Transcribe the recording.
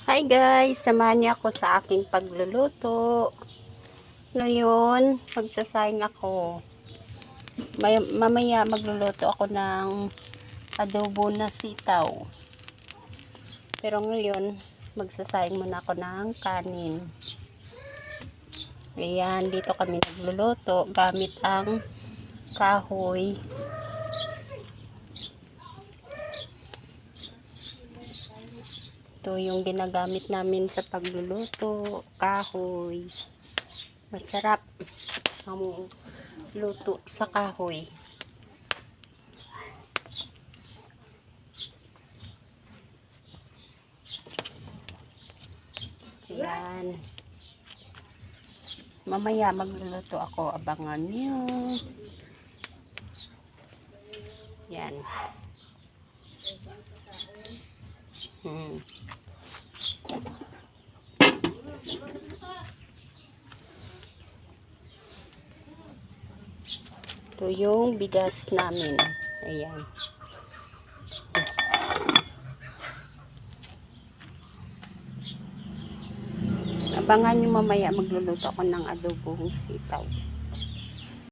Hi guys, samahan niyo ako sa aking pagluluto. Ngayon, magsasayang ako. Mamaya magluluto ako ng adobo na sitaw. Pero ngayon, magsasayang muna ako ng kanin. Ayan, dito kami nagluluto gamit ang kahoy. Ito yung ginagamit namin sa pagluluto, kahoy. Masarap ang luto sa kahoy. Ayan. Mamaya magluluto ako, abangan nyo. Yan. Ito yung bigas namin. Ayan. Abangan nyo mamaya magluluto ako ng adobong sitaw.